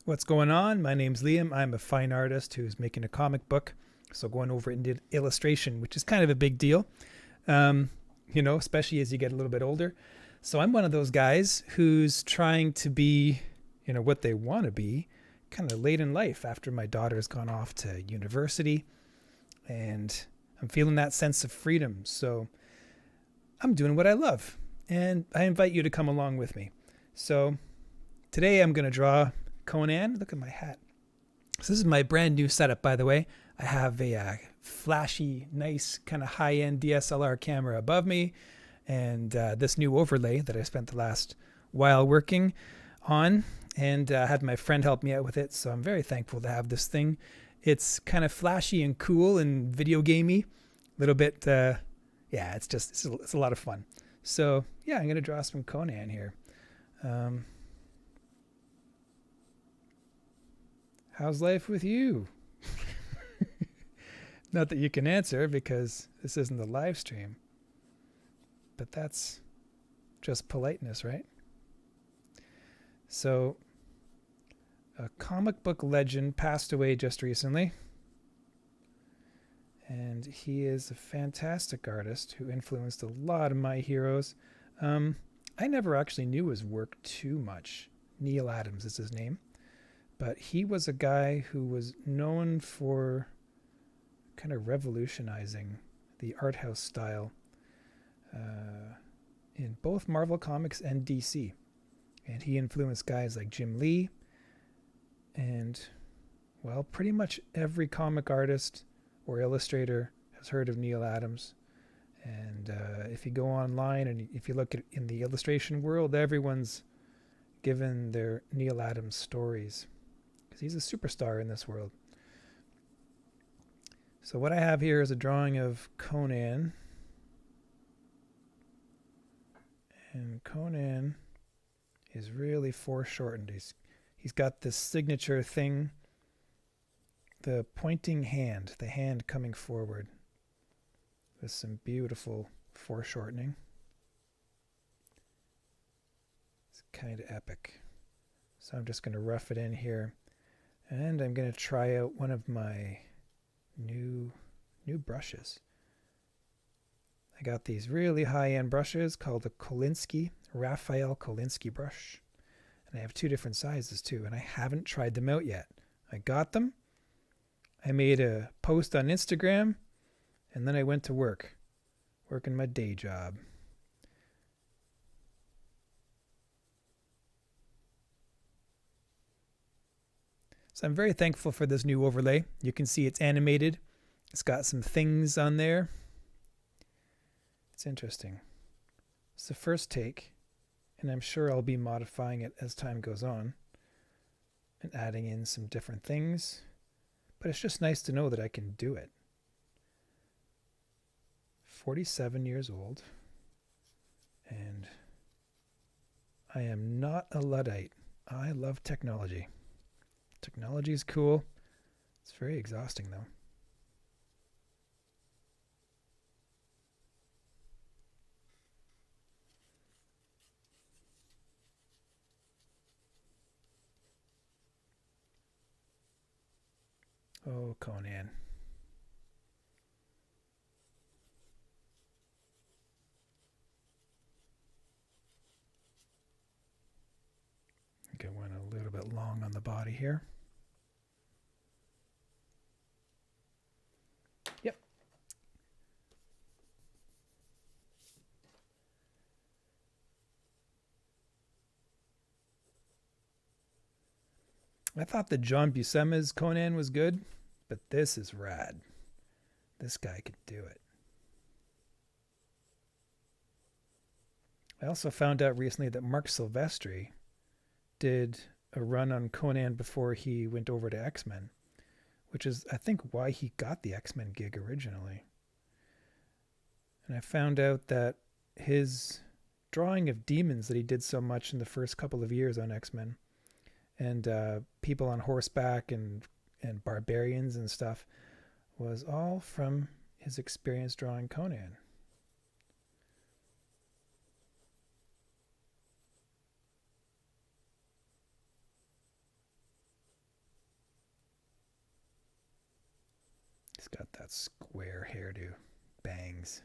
What's going on? My name's Liam. I'm a fine artist who's making a comic book. So going over into illustration, which is kind of a big deal, um, especially as you get a little bit older. So I'm one of those guys who's trying to be, what they want to be kind of late in life after my daughter's gone off to university. And I'm feeling that sense of freedom. So I'm doing what I love. And I invite you to come along with me. So today I'm going to draw Conan. Look at my hat. So this is my brand new setup, by the way. I have a flashy, nice, kind of high-end DSLR camera above me, and this new overlay that I spent the last while working on, and had my friend help me out with it. So I'm very thankful to have this thing. It's kind of flashy and cool and video gamey, a little bit. It's a lot of fun. So yeah, I'm gonna draw some Conan here. How's life with you? Not that you can answer because this isn't a live stream. But that's just politeness, right? So, a comic book legend passed away just recently. And he is a fantastic artist who influenced a lot of my heroes. I never actually knew his work too much. Neal Adams is his name. But he was a guy who was known for kind of revolutionizing the art house style in both Marvel Comics and DC. And he influenced guys like Jim Lee and, well, pretty much every comic artist or illustrator has heard of Neal Adams. And if you go online and if you look at in the illustration world, everyone's given their Neal Adams stories because he's a superstar in this world. So what I have here is a drawing of Conan. And Conan is really foreshortened. He's got this signature thing, the pointing hand, the hand coming forward with some beautiful foreshortening. It's kind of epic. So I'm just going to rough it in here. And I'm going to try out one of my new brushes. I got these really high-end brushes called the Raphael Kolinsky brush. And I have two different sizes too, and I haven't tried them out yet. I got them, I made a post on Instagram, and then I went to working my day job. So I'm very thankful for this new overlay. You can see it's animated. It's got some things on there. It's interesting. It's the first take, and I'm sure I'll be modifying it as time goes on and adding in some different things. But it's just nice to know that I can do it. 47 years old, and I am not a Luddite. I love technology. Technology is cool. It's very exhausting, though. Oh, Conan. I think I went a little bit long on the body here. Yep. I thought that John Buscema's Conan was good, but this is rad. This guy could do it. I also found out recently that Mark Silvestri did a run on Conan before he went over to X-Men, which is, I think, why he got the X-Men gig originally. And I found out that his drawing of demons that he did so much in the first couple of years on X-Men and people on horseback and barbarians and stuff was all from his experience drawing Conan. He's got that square hairdo, bangs.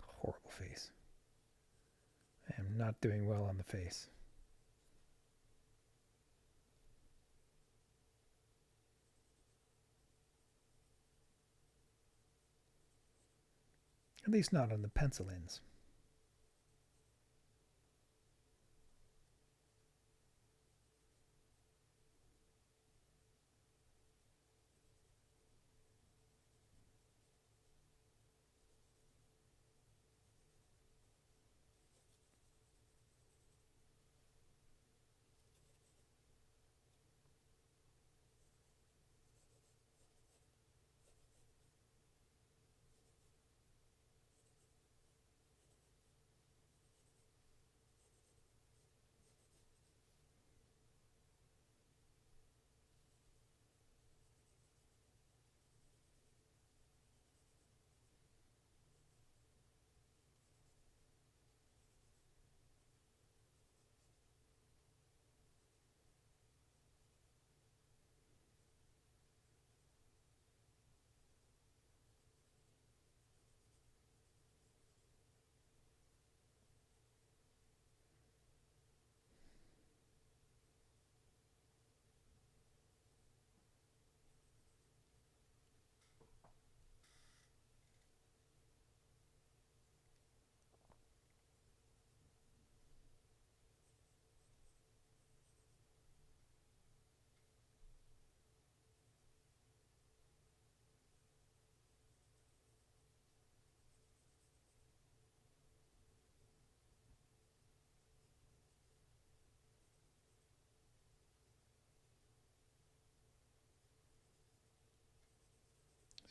Horrible face. I am not doing well on the face. At least not on the pencil ends.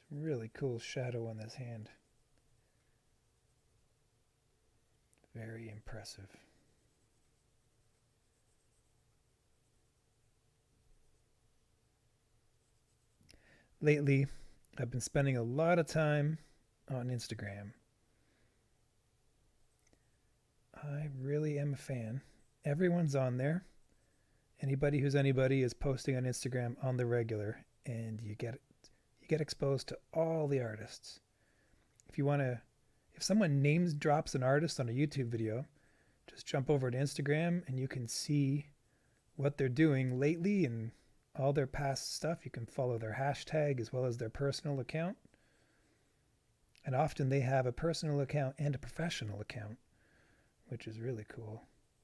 Really cool shadow on this hand. Very impressive. Lately, I've been spending a lot of time on Instagram. I really am a fan. Everyone's on there. Anybody who's anybody is posting on Instagram on the regular, and you get exposed to all the artists. If you want to, if someone names drops an artist on a YouTube video, just jump over to Instagram and you can see what they're doing lately and all their past stuff. You can follow their hashtag as well as their personal account. And often they have a personal account and a professional account, which is really cool.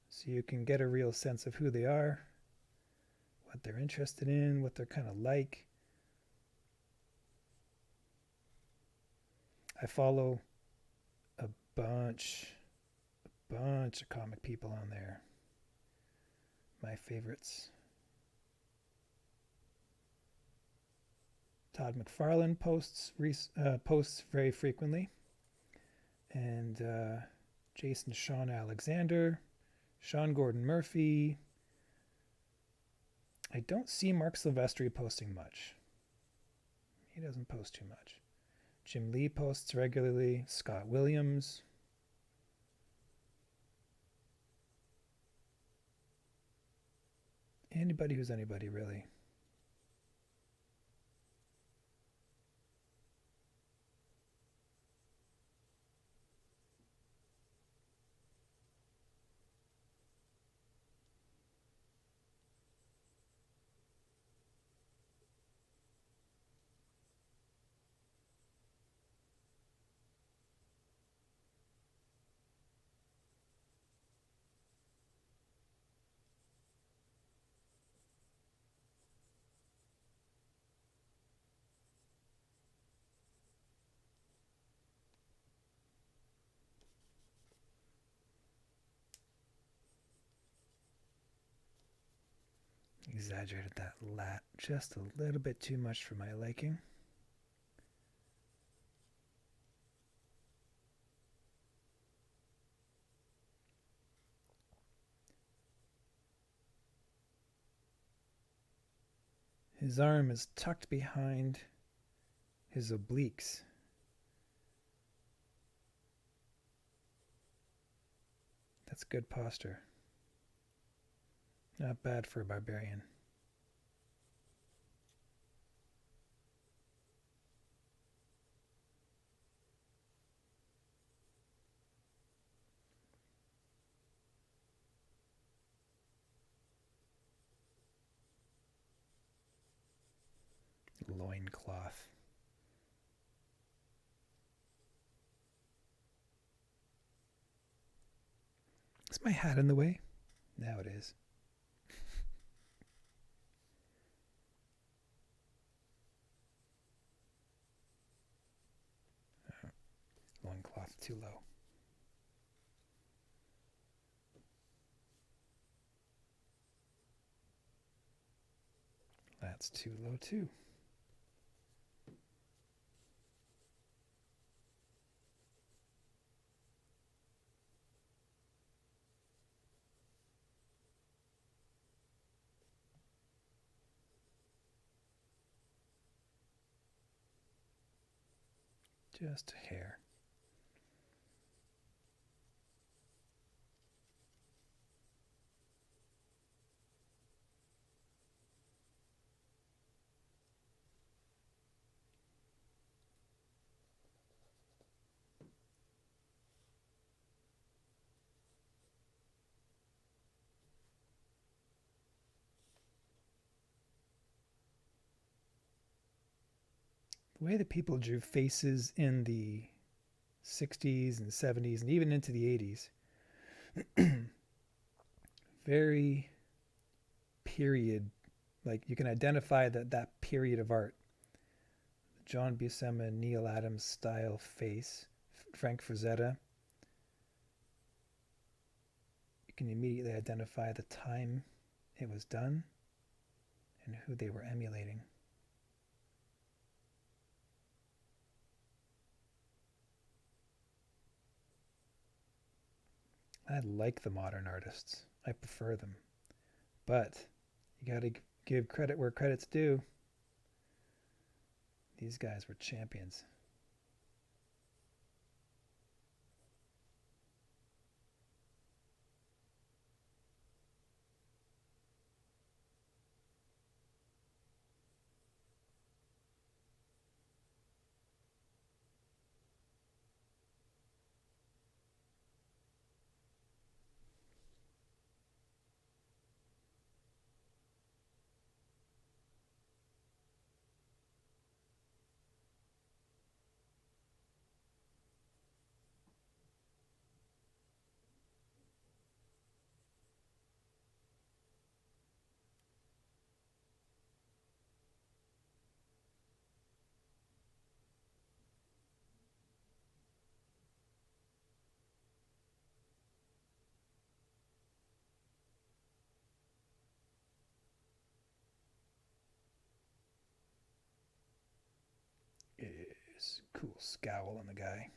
So you can get a real sense of who they are, what they're interested in, what they're kind of like. I follow a bunch of comic people on there. My favorites. Todd McFarlane posts very frequently, and Jason Sean Alexander, Sean Gordon Murphy. I don't see Mark Silvestri posting much. He doesn't post too much. Jim Lee posts regularly. Scott Williams. Anybody who's anybody, really. Exaggerated that lat just a little bit too much for my liking. His arm is tucked behind his obliques. That's good posture. Not bad for a barbarian. Loincloth. Is my hat in the way? Now it is. Loincloth too low. That's too low too. Just a hair. The way that people drew faces in the 60s and 70s and even into the 80s, very period, like you can identify that period of art. John Buscema, Neal Adams style face, Frank Frazetta. You can immediately identify the time it was done and who they were emulating. I like the modern artists. I prefer them. But you got to give credit where credit's due. These guys were champions. It's a cool scowl on the guy.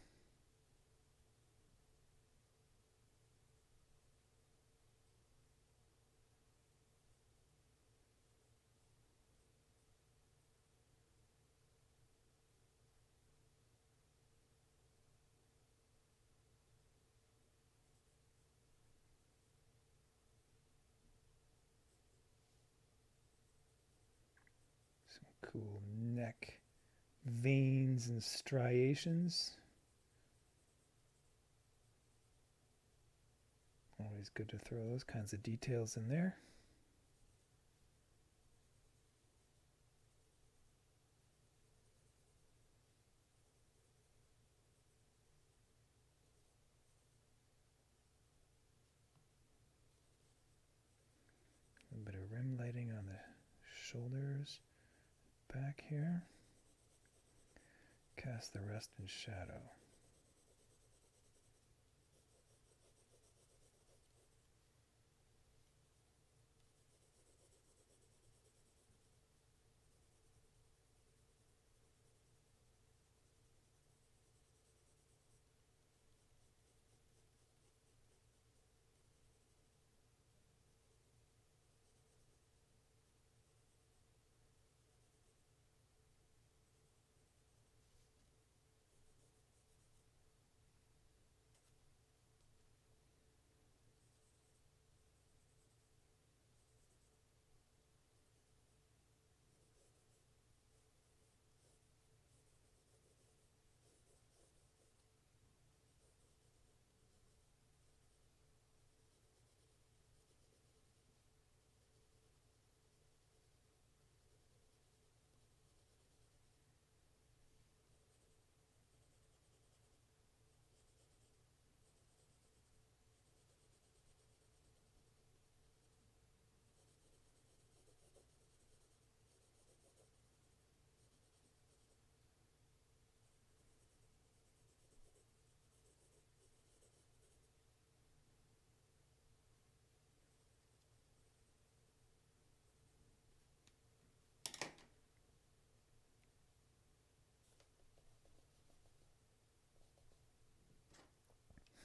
Some cool neck veins and striations. Always good to throw those kinds of details in there. A bit of rim lighting on the shoulders, back here. Cast the rest in shadow.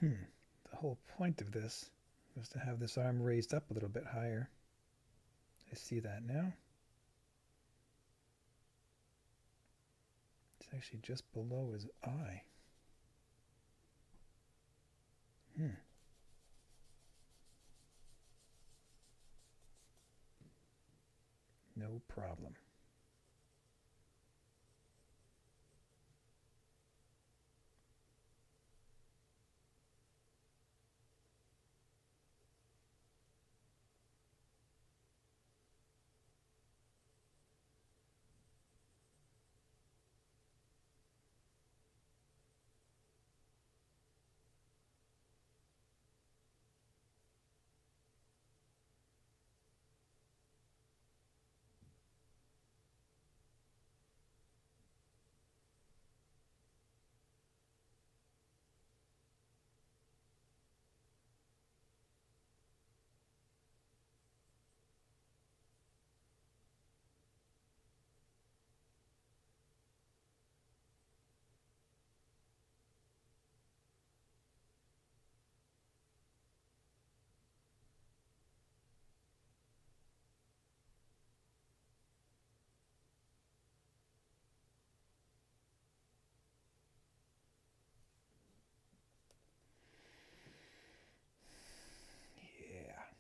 Hmm. The whole point of this was to have this arm raised up a little bit higher. I see that now. It's actually just below his eye. Hmm. No problem. Yeah.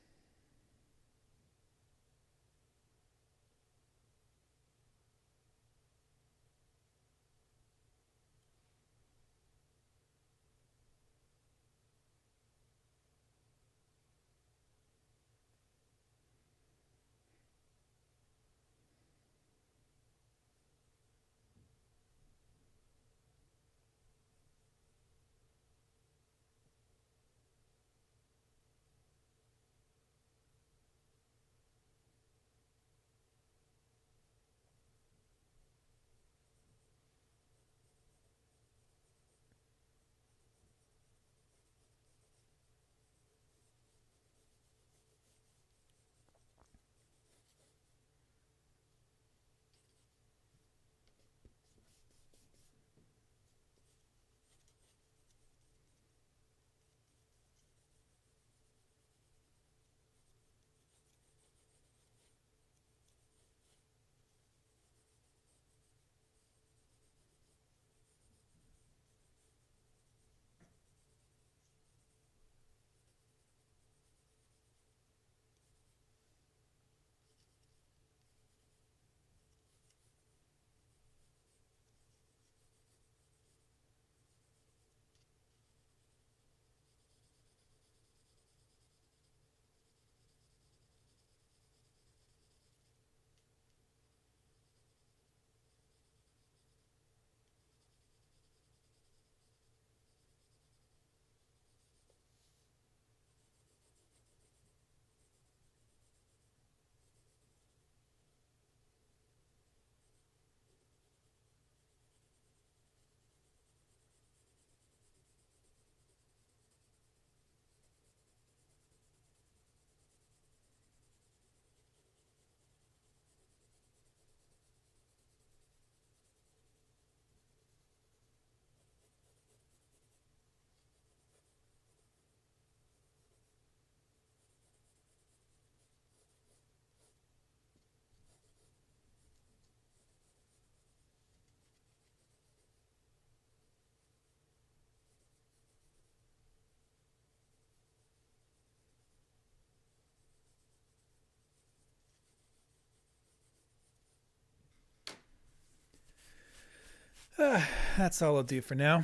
That's all I'll do for now.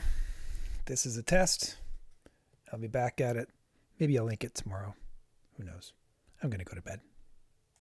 This is a test. I'll be back at it. Maybe I'll link it tomorrow. Who knows? I'm going to go to bed.